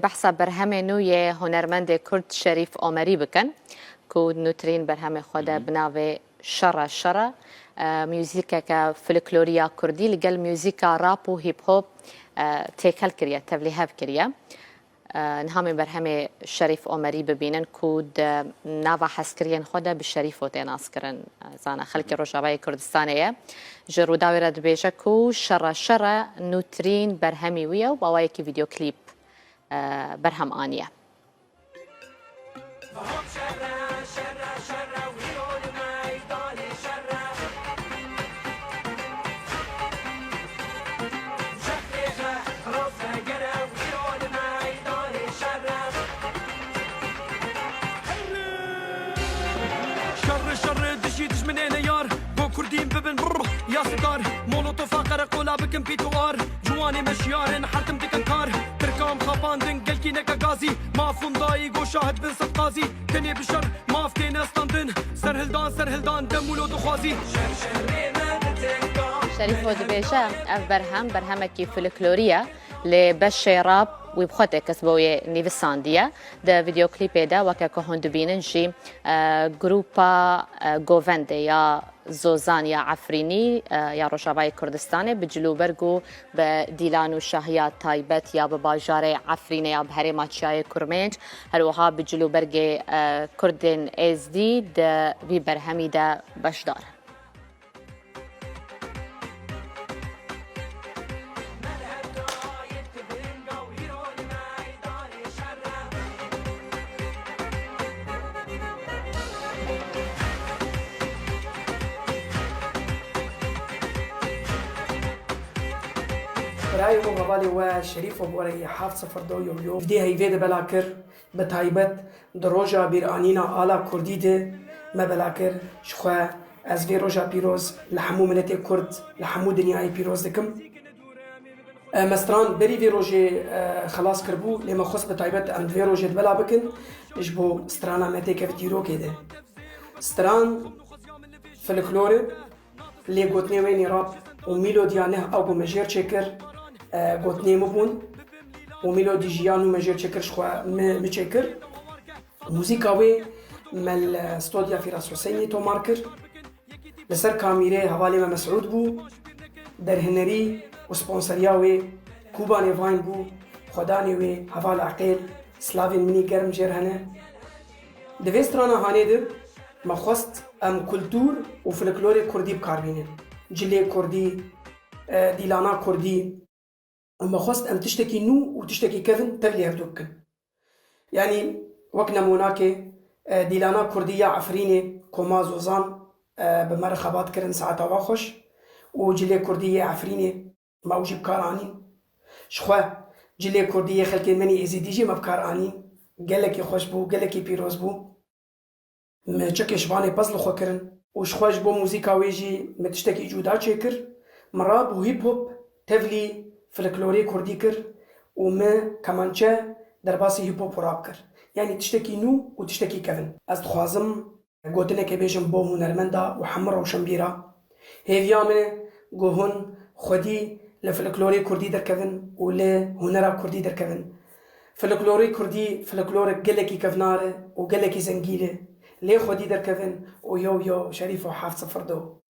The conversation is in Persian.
بحث برهمه نوی هنرمند کرد شریف آمری بکن که نوترین برهمه خود بناوه شره موزیکا که فلکلوریا کردی لگل موزیکا راب و هیپ هوب تیکل کریا تبلیغ کریا نهام برهمه شریف آمری ببینن کود نوا حسکرین خود به شریف و تناس کرن زانا خلق روشابای کردستانیه جرودا ورد بیشه کو شره نوترین برهمی ویا و باوی کی ویدیو کلیپ برهم آنیه شر دشيدش من هنا يار بو كردين ببن برر يا سكار مولوتوف قرق ولا بكم بيتوار جواني مشيار حرتم دكنكار تركام خاباندن قلكي نكا غازي ما فنداي جو شاهد بن سقازي تني بشر ما فتين استندن سرهلدان دم ولود خوازي شريف ودبيشة اف برهم كي فلكلوريا لبش راب ويبخوت كسبوي نيفسانديا ده فيديو كليب دا وكا كهون دبينن جي جروبا جوفند يا زوزان يا عفريني يا روشاباي كردستان بجلوبرغو بديلانو شاهيا تايبت يا بباجاري عفريني يا بهري ماتشاي كرمنج هروها بجلوبرغي كردن از دي ده في برهمي دا بشدار برای مقابله و شریف و برای 702 یوم دی هیوید بلاکر به تایبت دروجا بیرانینا آلا کردیده ما بلاکر شخوا از وی روجا پیروز لحمو ملت کرد لحمو دنیای پیروز دکم مستران بری وی روجه خلاص کربو لما خص به تایبت ام وی روجه بلا بکن جبو سترانا مته که دیرو کده ستران فلکلوره لی گوتنی وینی راب و میلودیانه او مجر چکر گوتنی مبون و میلودی جیانو مجر چکر شخوا مچکر موزیکاوی مل استودیا فراس حسینی تو مارکر لسر کامیره حوالی ما مسعود بو در هنری و سپانسریاوی کوبانی واین بو خدانیوی حوال عقیل سلاوین منی گرم جرهنه دویسترانا هانه ده ما خواست ام کلتور و فلکلور کردی بکار بینن جلی کردی دیلانا کردی ما خواست ام تشتكي نو وتشتكي كفن تبلي هردوكن يعني وقت نموناك دیلانا کردی عفرینه كوما زوزان بمرخبات كرن ساعة واخش وجلی کردی عفرینه ما وجي بكار آنين شخوا جلی کردی خلقی مني ازيديجي ما بكار آنين قلكي خوش بو قلكي بيروز بو ما چكش باني بزل خو كرن وشخواش بو موزيكا ويجي ما تشتكي جودا چكر مراب وهيب هوب تفلي فلكلوري كردي كر وما كمانچه درباسي هيب هوب راب كر يعني تشتكي نو وتشتكي كفن از خوازم گوتنه بيجم بو هنرمندا وحمر وشمبيرا هيفيا من گوهن خودي لفلكلوري كردي در كفن ولا هنرا كردي در كفن فلكلوري كردي فلكلور قلكي كفناره وقلكي زنجيله ليه خودي در كفن ويو شريف وحافظ فردو